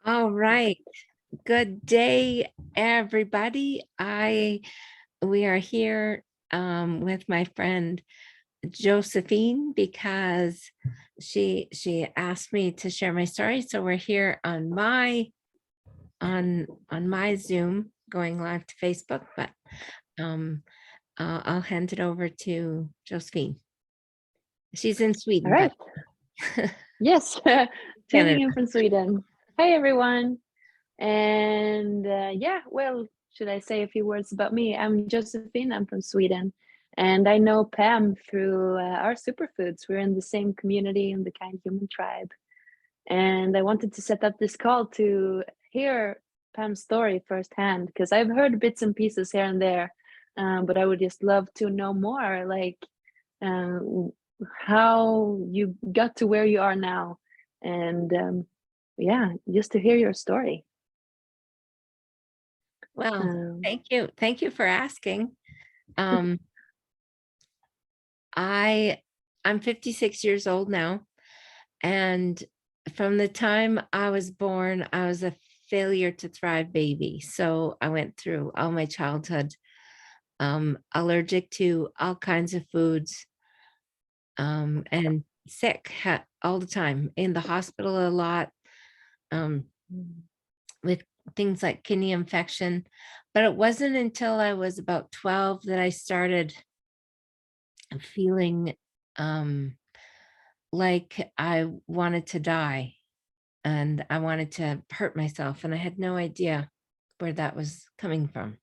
All right. Good day, everybody. We are here with my friend Josephine because she asked me to share my story. So we're here on my Zoom going live to Facebook, but um I'll hand it over to Josephine. She's in All Sweden, right. but Yes, Canada. tuning in from Sweden. Hi, everyone. And yeah, well, should I say a few words about me? I'm Josephine. I'm from Sweden. And I know Pam through our superfoods. We're in the same community in the Kind Human tribe. And I wanted to set up this call to hear Pam's story firsthand because I've heard bits and pieces here and there. But I would just love to know more, like uh, how you got to where you are now. And yeah, just to hear your story. Well, Um, thank you. Thank you for asking. Um, I'm 56 years old now, and from the time I was born, I was a failure to thrive baby. So I went through all my childhood, allergic to all kinds of foods, and sick all the time, in the hospital a lot, um, with things like kidney infection. But it wasn't until I was about 12 that I started feeling like I wanted to die and I wanted to hurt myself, and I had no idea where that was coming from.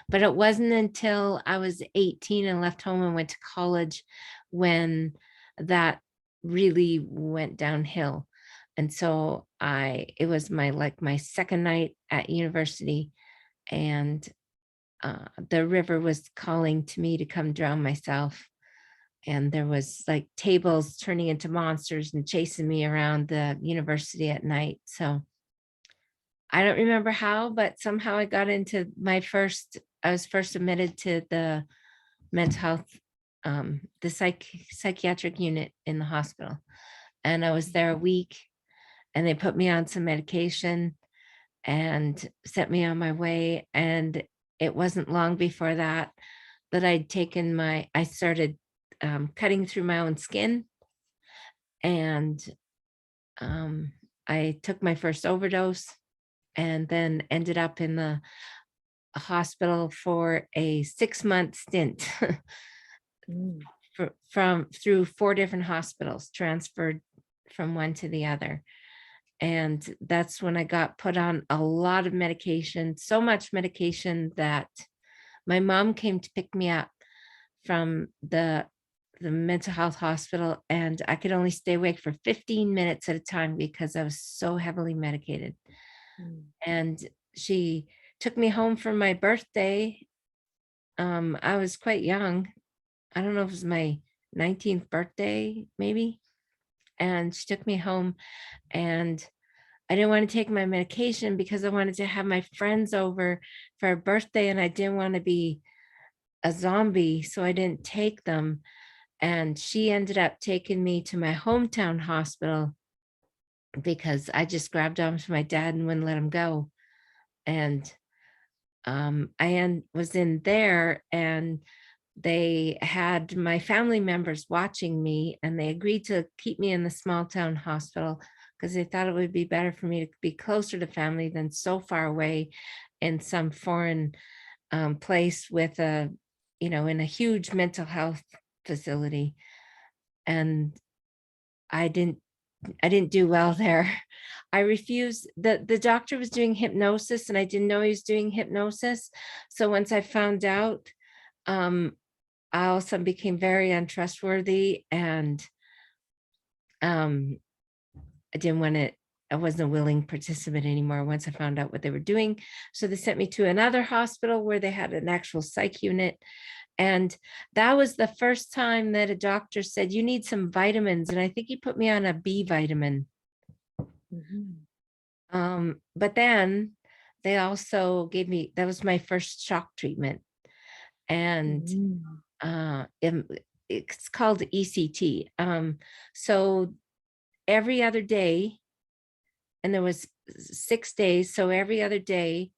But it wasn't until I was 18 and left home and went to college when that really went downhill. And so it was my second night at university, and the river was calling to me to come drown myself. And there was like tables turning into monsters and chasing me around the university at night. So I don't remember how, but somehow I got into I was first admitted to the mental health, the psychiatric unit in the hospital. And I was there a week, and they put me on some medication and sent me on my way. And it wasn't long before that I started cutting through my own skin, and um, I took my first overdose and then ended up in the hospital for a 6-month stint mm, through 4 different hospitals, transferred from one to the other. And that's when I got put on a lot of medication, so much medication that my mom came to pick me up from the mental health hospital, and I could only stay awake for 15 minutes at a time because I was so heavily medicated. mm, And she took me home for my birthday. I was quite young. I don't know if it was my 19th birthday, maybe. And she took me home, and I didn't want to take my medication because I wanted to have my friends over for a birthday, and I didn't want to be a zombie, so I didn't take them. And she ended up taking me to my hometown hospital because I just grabbed onto my dad and wouldn't let him go. And was in there, and they had my family members watching me, and they agreed to keep me in the small town hospital because they thought it would be better for me to be closer to family than so far away in some foreign place with in a huge mental health facility. And I didn't I didn't do well there. I refused. The doctor was doing hypnosis, and I didn't know he was doing hypnosis. So once I found out, um, I all of a sudden became very untrustworthy, and um, I didn't want to. I wasn't a willing participant anymore once I found out what they were doing. So they sent me to another hospital where they had an actual psych unit. And that was the first time that a doctor said, you need some vitamins. And I think he put me on a B vitamin. mhm, But then they also gave me, that was my first shock treatment. And mhm, it's called ECT. So every other day, and there was 6 days. So every other day,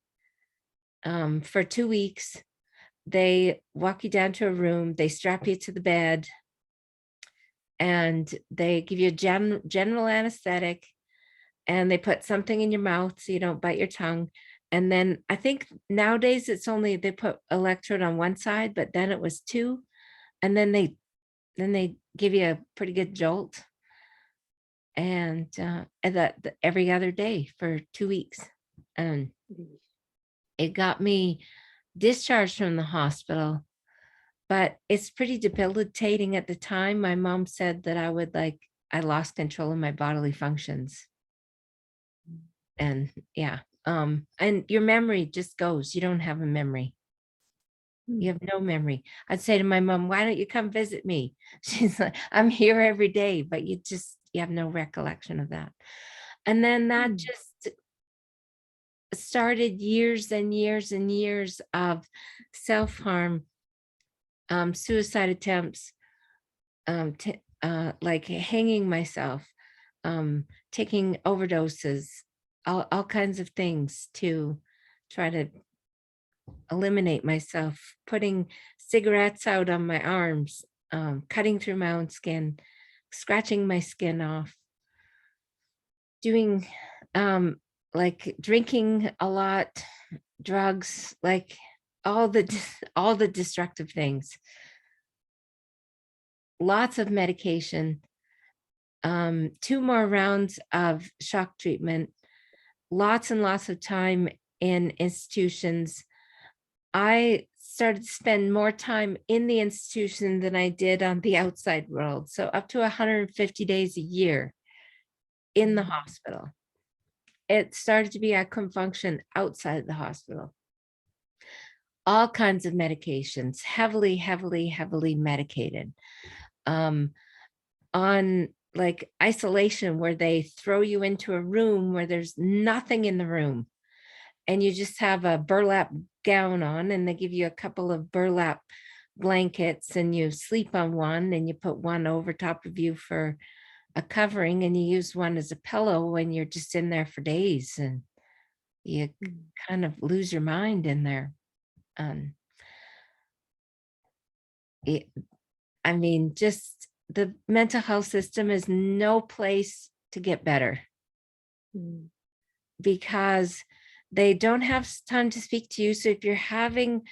for 2 weeks, they walk you down to a room, they strap you to the bed, and they give you a general anesthetic, and they put something in your mouth so you don't bite your tongue. And then I think nowadays it's only they put electrode on one side, but then it was two. And then they give you a pretty good jolt, and that every other day for 2 weeks. And it got me discharged from the hospital, but it's pretty debilitating at the time. My mom said that I lost control of my bodily functions. And yeah, and your memory just goes. You don't have a memory. You have no memory. I'd say to my mom, why don't you come visit me? She's like, I'm here every day, but you have no recollection of that. And then that just started years and years and years of self-harm, suicide attempts, like hanging myself, taking overdoses, all kinds of things to try to eliminate myself, putting cigarettes out on my arms, cutting through my own skin, scratching my skin off, doing like drinking a lot, drugs, like all the destructive things, lots of medication, 2 more rounds of shock treatment, lots and lots of time in institutions. I started to spend more time in the institution than I did on the outside world. So up to 150 days a year in the hospital. It started to be, I couldn't function outside the hospital. All kinds of medications, heavily, heavily, heavily medicated. On like isolation, where they throw you into a room where there's nothing in the room, and you just have a burlap gown on, and they give you a couple of burlap blankets, and you sleep on one, and you put one over top of you for a covering, and you use one as a pillow when you're just in there for days, and you kind of lose your mind in there. I mean, just the mental health system is no place to get better, because they don't have time to speak to you. So if you're having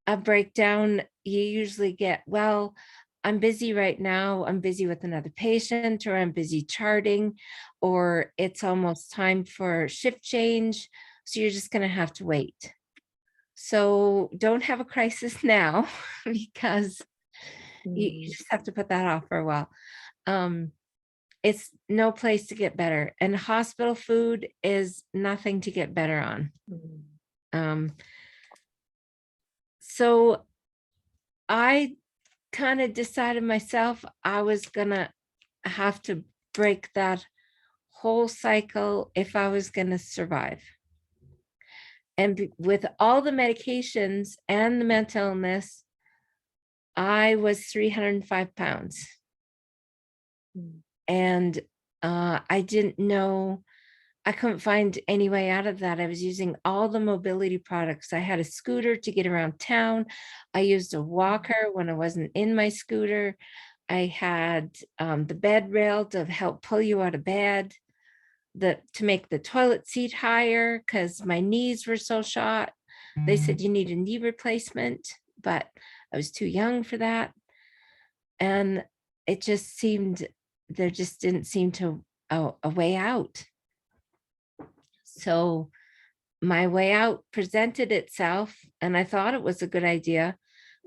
a breakdown, you usually get, well, I'm busy right now. I'm busy with another patient, or I'm busy charting, or it's almost time for shift change. So you're just going to have to wait. So don't have a crisis now, because you just have to put that off for a while. It's no place to get better, and hospital food is nothing to get better on. So I kind of decided myself I was gonna have to break that whole cycle if I was gonna survive. And with all the medications and the mental illness, I was 305 pounds. And I didn't know, I couldn't find any way out of that. I was using all the mobility products. I had a scooter to get around town. I used a walker when I wasn't in my scooter. I had the bed rail to help pull you out of bed, to make the toilet seat higher because my knees were so shot. They said you need a knee replacement, but I was too young for that. And it just seemed, there just didn't seem to a way out. So my way out presented itself, and I thought it was a good idea.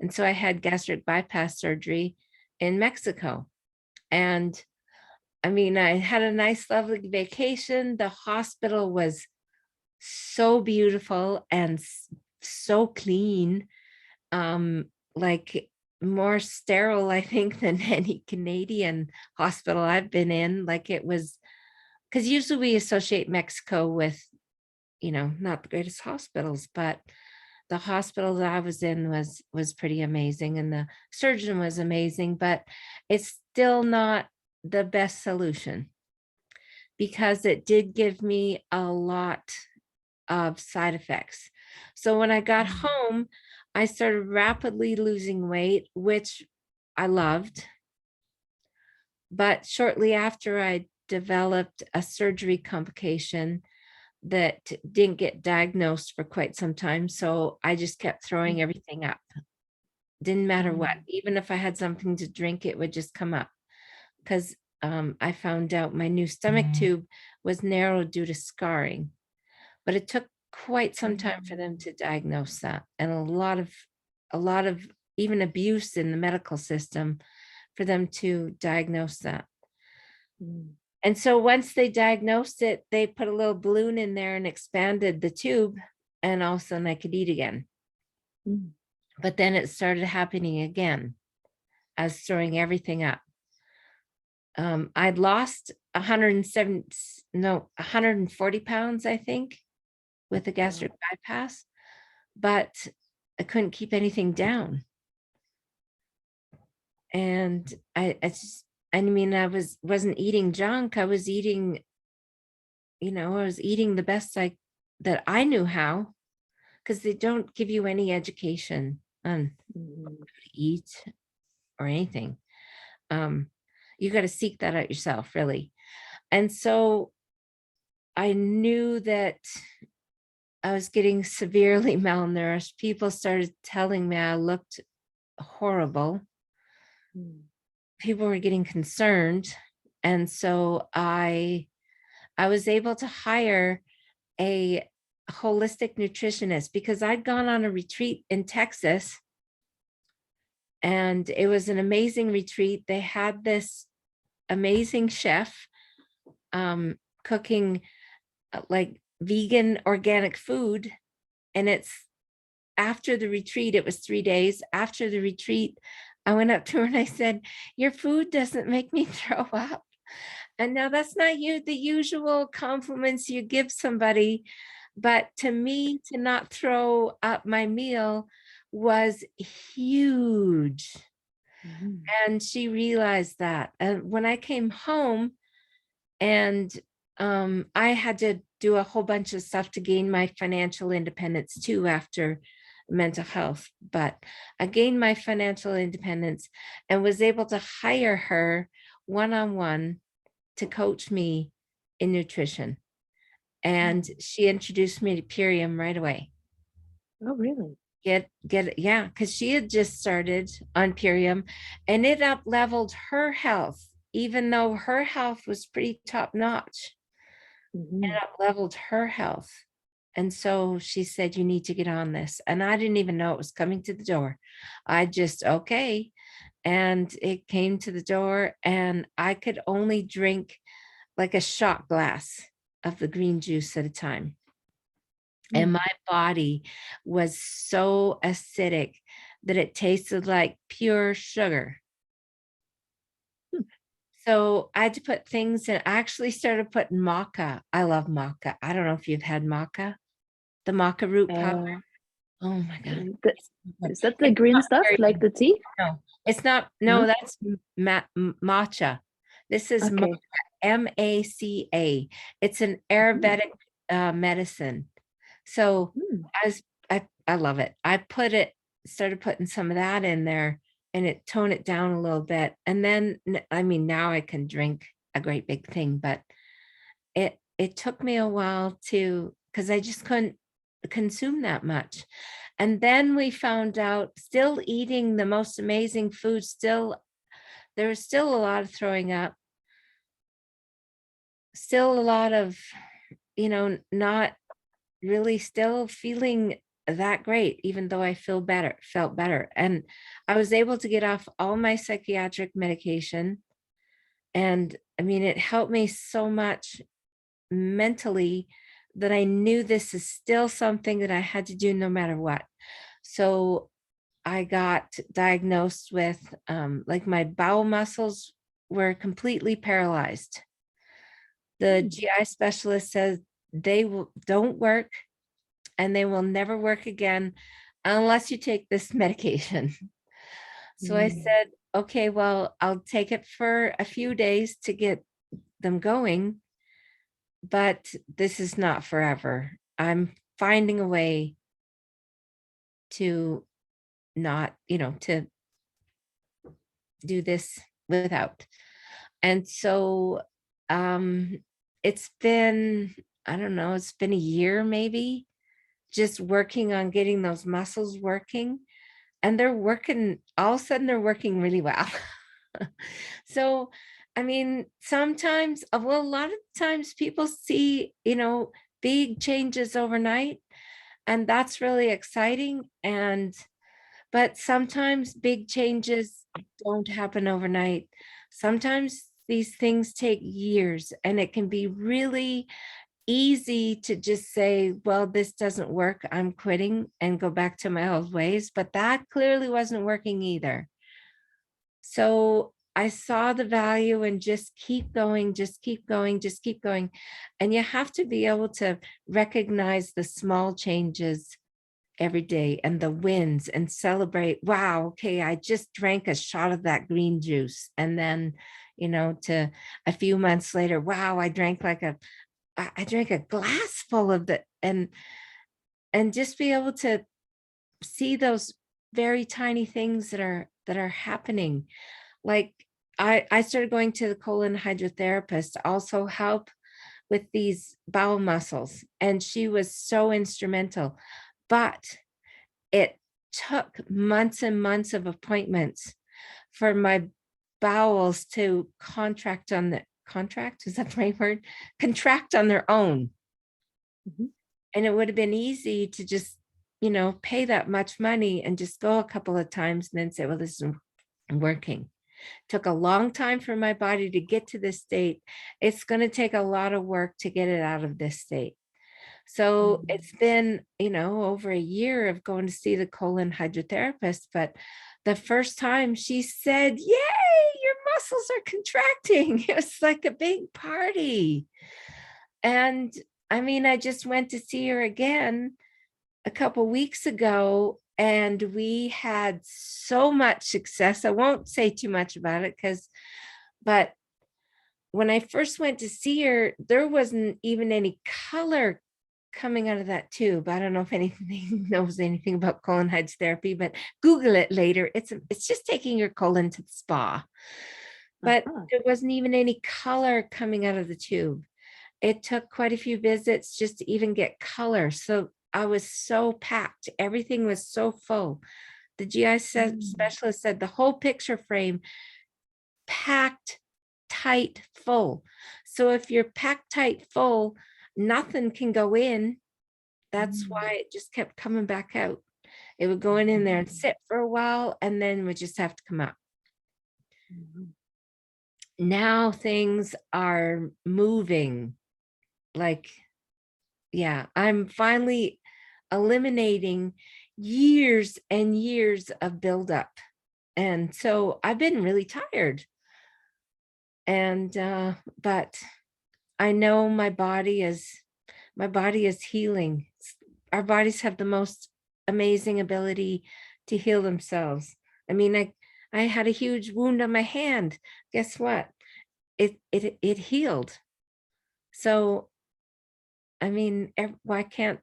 And so I had gastric bypass surgery in Mexico. And I mean, I had a nice, lovely vacation. The hospital was so beautiful and so clean, like more sterile, I think, than any Canadian hospital I've been in. Like it was, because usually we associate Mexico with, not the greatest hospitals, but the hospital that I was in was pretty amazing, and the surgeon was amazing, but it's still not the best solution. because it did give me a lot of side effects. So when I got home, I started rapidly losing weight, which I loved. But shortly after, I developed a surgery complication that didn't get diagnosed for quite some time. So I just kept throwing everything up. Didn't matter what. Even if I had something to drink, it would just come up. Because I found out my new stomach tube was narrowed due to scarring. But it took quite some time for them to diagnose that, and a lot of even abuse in the medical system for them to diagnose that. And so once they diagnosed it, they put a little balloon in there and expanded the tube, and all of a sudden I could eat again. But then it started happening again. I was throwing everything up. I'd lost 140 pounds, I think, with a gastric bypass, but I couldn't keep anything down. And I mean, I wasn't eating junk. I was eating, I was eating the best that I knew how, because they don't give you any education on how to eat or anything. You got to seek that out yourself, really. And so I knew that I was getting severely malnourished. People started telling me I looked horrible. People were getting concerned. And so I was able to hire a holistic nutritionist, because I'd gone on a retreat in Texas, and it was an amazing retreat. They had this amazing chef cooking like vegan organic food. And it's after the retreat, it was 3 days after the retreat, I went up to her and I said, "Your food doesn't make me throw up." And now that's not the usual compliments you give somebody, but to me, to not throw up my meal was huge. And she realized that. And when I came home, and I had to do a whole bunch of stuff to gain my financial independence too after mental health, but I gained my financial independence and was able to hire her one-on-one to coach me in nutrition. And she introduced me to Purium right away. Oh, really? Get it, yeah, because she had just started on Purium, and it up leveled her health, even though her health was pretty top notch. It up leveled her health. And so she said, "You need to get on this." And I didn't even know it was coming to the door. I just, okay. And it came to the door, and I could only drink like a shot glass of the green juice at a time. And my body was so acidic that it tasted like pure sugar. So I had to put things in. I actually started putting maca. I love maca. I don't know if you've had maca, the maca root powder. Oh my God. Is that the It's green not stuff, very, like the tea? no, it's not. No, No? that's matcha. This is Okay. MACA. It's an Ayurvedic medicine. So I love it. I started putting some of that in there, and it toned it down a little bit. And then, I mean, now I can drink a great big thing, but it took me a while because I just couldn't consume that much. And then we found out, still eating the most amazing food, there was still a lot of throwing up, still a lot of, not really still feeling that great, even though I felt better. And I was able to get off all my psychiatric medication. And I mean, it helped me so much mentally that I knew this is still something that I had to do no matter what. So I got diagnosed with like my bowel muscles were completely paralyzed. The GI specialist says don't work, and they will never work again unless you take this medication. So I said, okay, well, I'll take it for a few days to get them going. but this is not forever. I'm finding a way to not, to do this without. And so um it's been, I don't know, it's been a year maybe, just working on getting those muscles working, and they're working, all of a sudden they're working really well. So, I mean, sometimes, well, a lot of times people see, big changes overnight, and that's really exciting. But sometimes big changes don't happen overnight. Sometimes these things take years, and it can be really easy to just say, well, this doesn't work, I'm quitting, and go back to my old ways. But that clearly wasn't working either. So I saw the value in just keep going, just keep going, just keep going. And you have to be able to recognize the small changes every day and the wins, and celebrate, wow, okay, I just drank a shot of that green juice. And then, to a few months later, wow, I drank I drank a glass full of the, and just be able to see those very tiny things that are happening. Like I started going to the colon hydrotherapist to also help with these bowel muscles, and she was so instrumental. But it took months and months of appointments for my bowels to contract, is that the right word? Contract on their own. Mhm. And it would have been easy to just, pay that much money and just go a couple of times and then say, well, this isn't working. Took a long time for my body to get to this state. It's going to take a lot of work to get it out of this state. So Mhm. it's been, over a year of going to see the colon hydrotherapist. But the first time she said, yay, your muscles are contracting. It was like a big party. And I mean, I just went to see her again a couple weeks ago, and we had so much success. I won't say too much about it but when I first went to see her, there wasn't even any color coming out of that tube. I don't know if anything knows anything about colon hydrotherapy, but Google it later. It's just taking your colon to the spa. But Uh-huh. there wasn't even any color coming out of the tube. It took quite a few visits just to even get color. So I was so packed. Everything was so full. The GI Mm. specialist said the whole picture frame packed tight full. So if you're packed tight full, nothing can go in. That's Mm. why it just kept coming back out. It would go in there and Mhm. sit for a while, and then would just have to come out. Mhm. Now things are moving. Like, yeah, I'm finally eliminating years and years of buildup. And so I've been really tired. And but I know my body is healing. Our bodies have the most amazing ability to heal themselves. I mean, I had a huge wound on my hand. Guess what? It healed. So I mean, why can't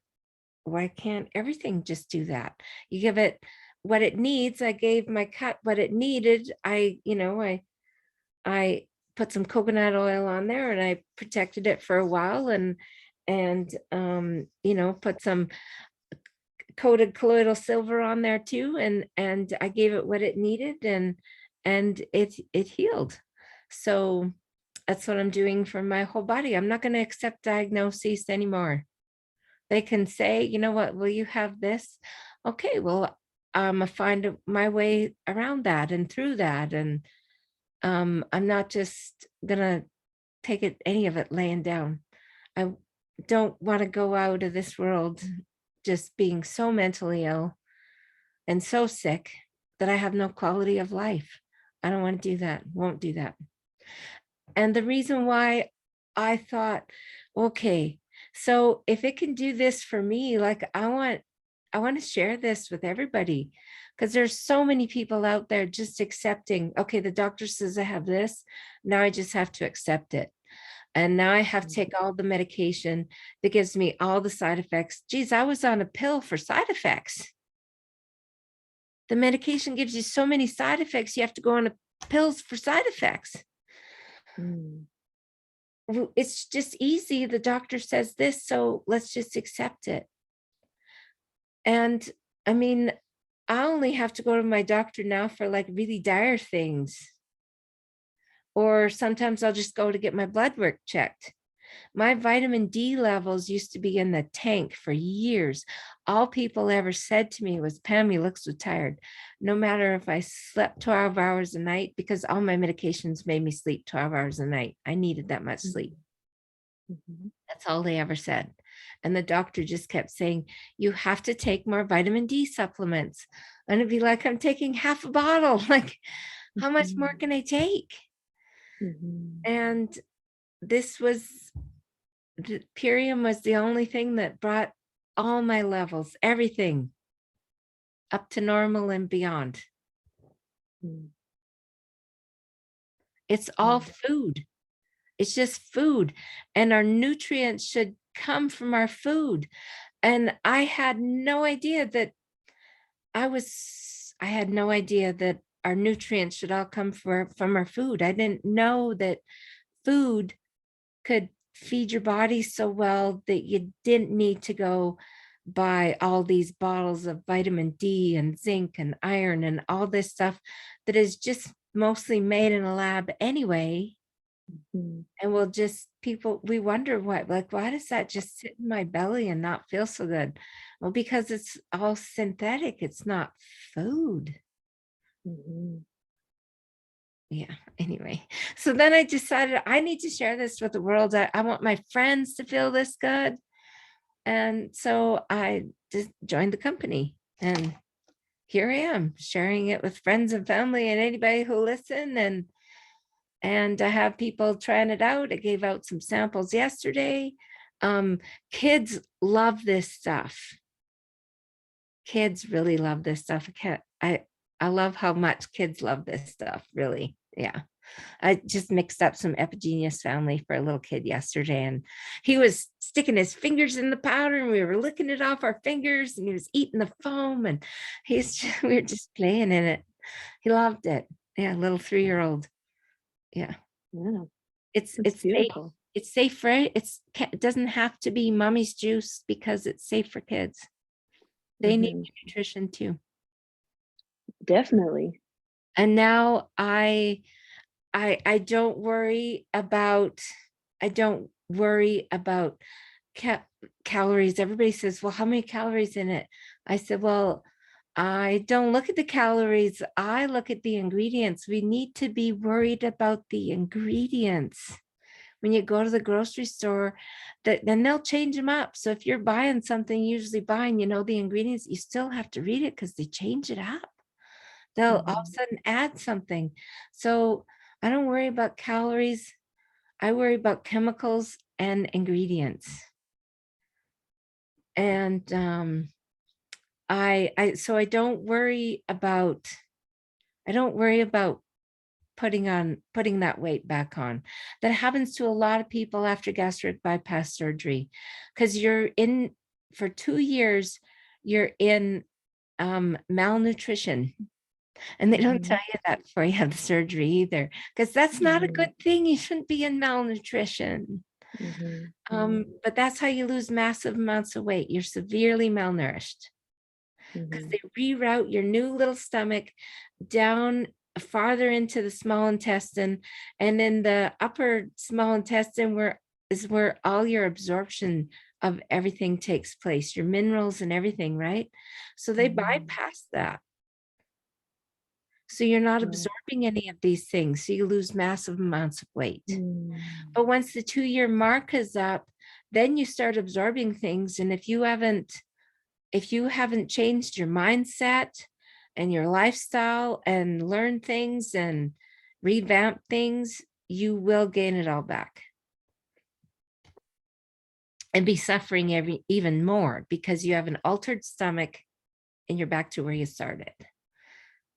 everything just do that? You give it what it needs. I gave my cut what it needed. I put some coconut oil on there, and I protected it for a while, and put some coated colloidal silver on there too, and I gave it what it needed, and it healed. So that's what I'm doing for my whole body. I'm not going to accept diagnoses anymore. They can say, you know what, will you have this? Okay, well, I find my way around that and through that, and I'm not just gonna take any of it laying down. I don't want to go out of this world just being so mentally ill and so sick that I have no quality of life. I don't want to do that. Won't do that. And the reason why I thought, okay, so if it can do this for me, like I want to share this with everybody, because there's so many people out there just accepting, okay, the doctor says I have this. Now I just have to accept it. And now I have to take all the medication that gives me all the side effects. Geez, I was on a pill for side effects. The medication gives you so many side effects. You have to go on pills for side effects. Mm. It's just easy. The doctor says this, so let's just accept it. And I mean, I only have to go to my doctor now for like really dire things. Or sometimes I'll just go to get my blood work checked. My vitamin D levels used to be in the tank for years. All people ever said to me was, Pam, you look so tired. No matter if I slept 12 hours a night, because all my medications made me sleep 12 hours a night. I needed that much sleep. Mm-hmm. That's all they ever said. And the doctor just kept saying, you have to take more vitamin D supplements. And it'd be like, I'm taking half a bottle. Like, how much more can I take? Mm-hmm. And this was, the Purium was the only thing that brought all my levels, everything up to normal and beyond. Mm. It's all food. It's just food. And our nutrients should come from our food. And I had no idea that I had no idea that our nutrients should all come from our food. I didn't know that food could feed your body so well that you didn't need to go buy all these bottles of vitamin D and zinc and iron and all this stuff that is just mostly made in a lab anyway. Mm. And we'll just, we wonder why does that just sit in my belly and not feel so good? Well, because it's all synthetic. It's not food. Mm-hmm. Yeah, anyway. So then I decided I need to share this with the world. I want my friends to feel this good. And so I just joined the company, and here I am sharing it with friends and family and anybody who listen, and I have people trying it out. I gave out some samples yesterday. Kids love this stuff. Kids really love this stuff. I love how much kids love this stuff, really. Yeah. I just mixed up some Epigenius family for a little kid yesterday, and he was sticking his fingers in the powder, and we were licking it off our fingers, and he was eating the foam, and we were just playing in it. He loved it. Yeah, little 3-year-old. Yeah. Yeah, It's it's it's safe. beautiful. It's safe for it doesn't have to be mommy's juice because it's safe for kids. They need Mm-hmm. nutrition too. Definitely. And now I don't worry about calories. Everybody says, well, how many calories in it? I said, well, I don't look at the calories. I look at the ingredients. We need to be worried about the ingredients. When you go to the grocery store, then they'll change them up. So if you're buying something, usually buying, the ingredients, you still have to read it because they change it up. They'll all of a sudden add something. So I don't worry about calories. I worry about chemicals and ingredients. And so I don't worry about putting that weight back on. That happens to a lot of people after gastric bypass surgery, because you're in for 2 years, you're in malnutrition. And they don't tell you that before you have the surgery either, because that's not a good thing. You shouldn't be in malnutrition. But that's how you lose massive amounts of weight. You're severely malnourished, because they reroute your new little stomach down farther into the small intestine, and in the upper small intestine is where all your absorption of everything takes place, your minerals and everything, right? So they bypass that. So you're not absorbing any of these things. So you lose massive amounts of weight. But once the 2-year mark is up, then you start absorbing things. And if you haven't changed your mindset and your lifestyle and learn things and revamp things, you will gain it all back and be suffering even more, because you have an altered stomach and you're back to where you started.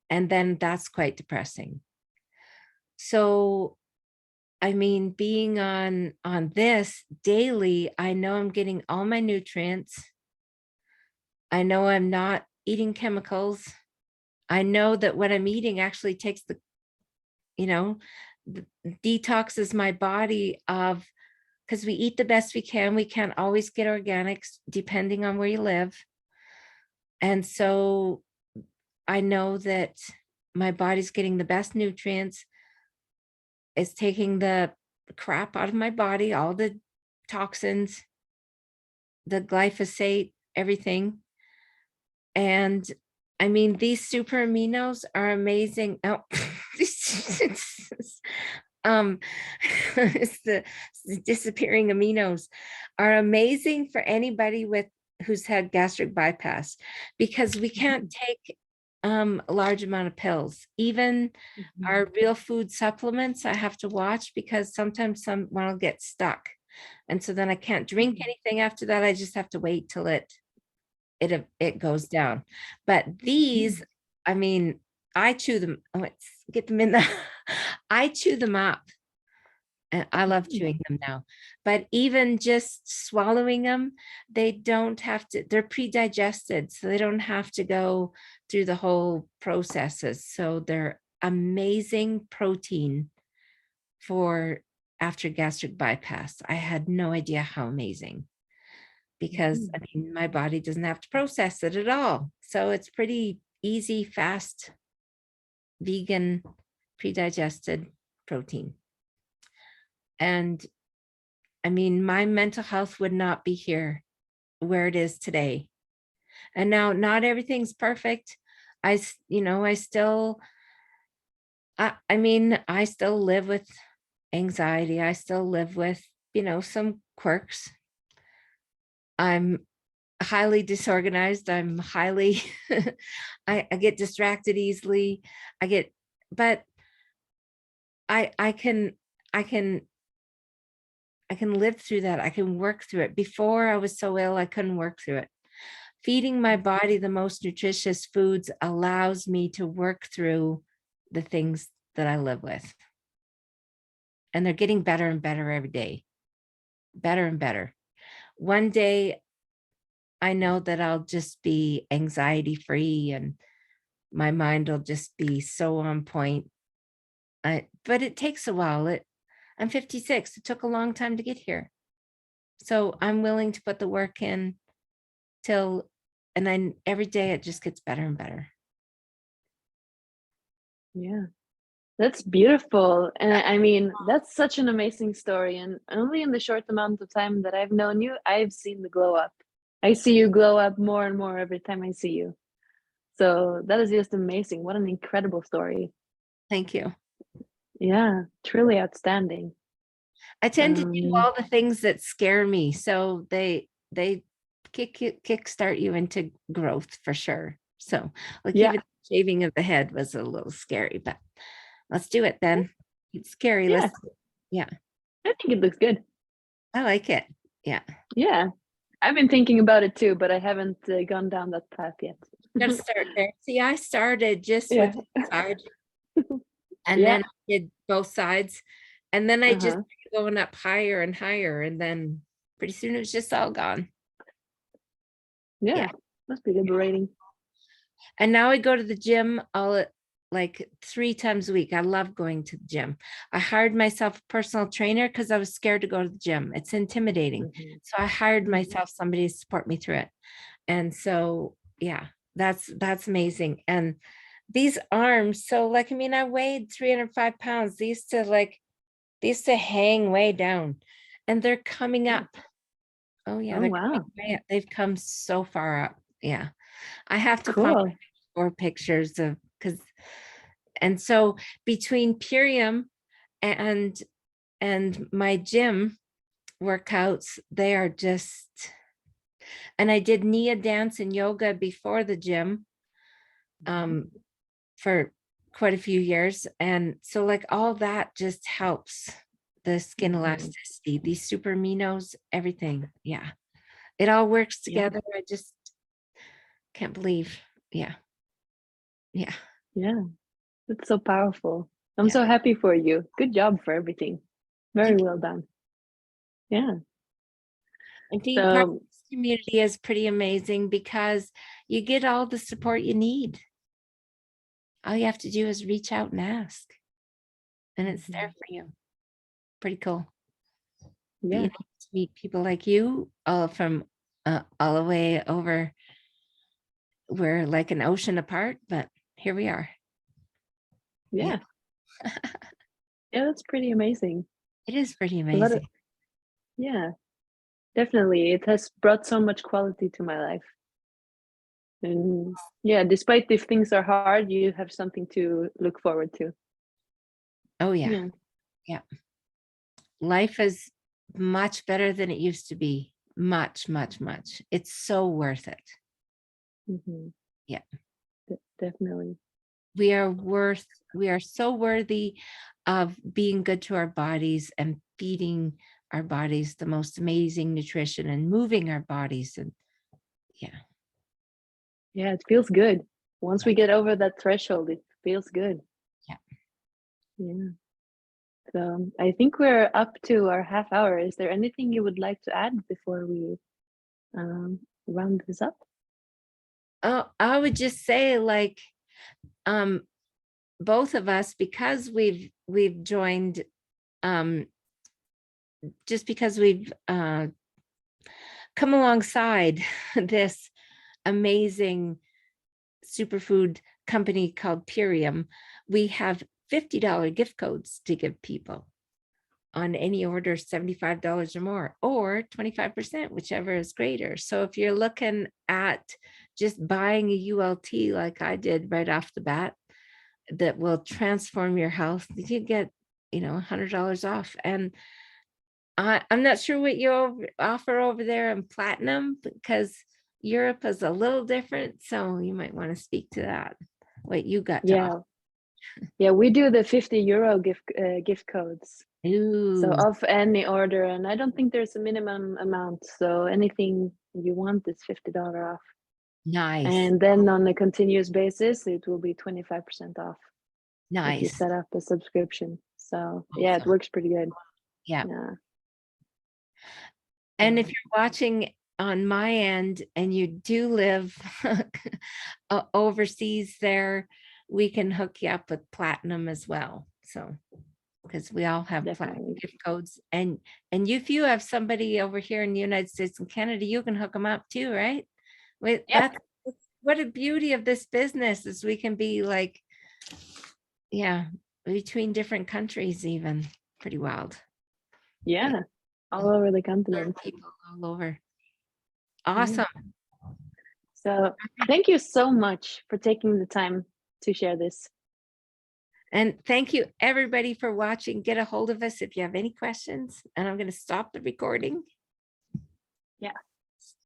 And then that's quite depressing. So I mean, being on this daily, I know I'm getting all my nutrients. I know I'm not eating chemicals. I know that what I'm eating actually takes the, you know, detoxes my body of, because we eat the best we can. We can't always get organics depending on where you live. And so I know that my body's getting the best nutrients. It's taking the crap out of my body, all the toxins, the glyphosate, everything. And I mean, these super aminos are amazing. Oh, um, it's the disappearing aminos are amazing for anybody who's had gastric bypass, because we can't take a large amount of pills. Even our real food supplements, I have to watch, because sometimes one will get stuck. And so then I can't drink anything after that. I just have to wait till it goes down. But these, I mean, I chew them. Oh, let's get them in the, I chew them up. And I love chewing them now. But even just swallowing them, they don't have to, they're pre-digested, so they don't have to go through the whole processes. So they're amazing protein for after gastric bypass. I had no idea how amazing, because I mean, my body doesn't have to process it at all. So it's pretty easy, fast, vegan, pre-digested protein. And I mean, my mental health would not be here where it is today. And now not everything's perfect. I still, I mean, I still live with anxiety. I still live with, some quirks. I'm highly disorganized. I'm highly, I get distracted easily. But I can, I can, I can live through that. I can work through it. Before I was so ill, I couldn't work through it. Feeding my body the most nutritious foods allows me to work through the things that I live with. And they're getting better and better every day. Better and better. One day, I know that I'll just be anxiety free and my mind will just be so on point. But it takes a while. I'm 56. It took a long time to get here. So I'm willing to put the work in and then every day it just gets better and better. Yeah, that's beautiful. And I mean, that's such an amazing story. And only in the short amount of time that I've known you, I've seen the glow up. I see you glow up more and more every time I see you. So that is just amazing. What an incredible story. Thank you. Yeah, truly outstanding. I tend to do all the things that scare me. So they kickstart you into growth for sure. So like yeah, even shaving of the head was a little scary, but let's do it then. It's scary. yeah, Yeah, I think it looks good. I like it. Yeah. Yeah, I've been thinking about it too, but I haven't gone down that path yet. Gotta start there. See, I started just Yeah, with one side and yeah, then I did both sides. And then I just uh-huh. kept going up higher and higher. And then pretty soon it was just all gone. Yeah, Yeah. must be liberating. And now I go to the gym like 3 times a week. I love going to the gym. I hired myself a personal trainer because I was scared to go to the gym. It's intimidating. So I hired myself somebody to support me through it. And so, yeah, that's amazing. And these arms, so like, I mean, I weighed 305 pounds. They used to hang way down and they're coming up. Oh yeah, Oh, they're coming wow. way up. They've come so far up. Yeah. I have to find Cool. more pictures of, and so between Purium and my gym workouts, they are just, and I did Nia dance and yoga before the gym for quite a few years. And so like all that just helps the skin elasticity, these super aminos, everything. Yeah. It all works Yeah, together. I just can't believe. Yeah. Yeah. yeah. That's so powerful. I'm Yeah. so happy for you. Good job for everything. Very well done. Yeah. I think part of So this community is pretty amazing because you get all the support you need. All you have to do is reach out and ask, and it's there for you. Pretty cool. yeah, Being able to meet people like you from all the way over. We're like an ocean apart, but here we are. yeah, yeah. That's pretty amazing. It is pretty A lot of amazing. yeah, definitely. It has brought so much quality to my life. And yeah, despite if things are hard, you have something to look forward to. Oh yeah. Yeah. Yeah. Life is much better than it used to be. Much, much, much. It's so worth it. hmm Yeah. Definitely. We are so worthy of being good to our bodies and feeding our bodies the most amazing nutrition and moving our bodies. And yeah. Yeah, it feels good. Once Yeah. we get over that threshold, it feels good. Yeah. Yeah. So I think we're up to our half hour. Is there anything you would like to add before we round this up? Oh, I would just say like both of us, because we've joined just because we've come alongside this amazing superfood company called Purium, we have $50 gift codes to give people on any order $75 or more, or 25%, whichever is greater. So if you're looking at just buying a ULT like I did right off the bat, that will transform your health, you get, $100 off. And I'm not sure what you offer over there in platinum, because Europe is a little different. So you might want to speak to that, what you got to offer. Yeah. Yeah, we do the 50 euro gift codes. So Ooh, off any order, and I don't think there's a minimum amount. So anything you want is $50 off. nice, And then on a continuous basis, it will be 25% off if you nice. set up a subscription. So yeah, it Awesome. works pretty good. Yeah. Yeah. And if So, you're watching on my end and you do live overseas there, we can hook you up with platinum as well. So, because we all have platinum definitely. gift codes, and if you have somebody over here in the United States and Canada, you can hook them up too, right? Wait, Yep. that's what a beauty of this business is. We can be like, yeah, between different countries, even. Pretty wild. Yeah. All over the continent. People all over. Yeah. Awesome. So thank you so much for taking the time to share this. And thank you everybody for watching. Get a hold of us if you have any questions, and I'm going to stop the recording. Yeah.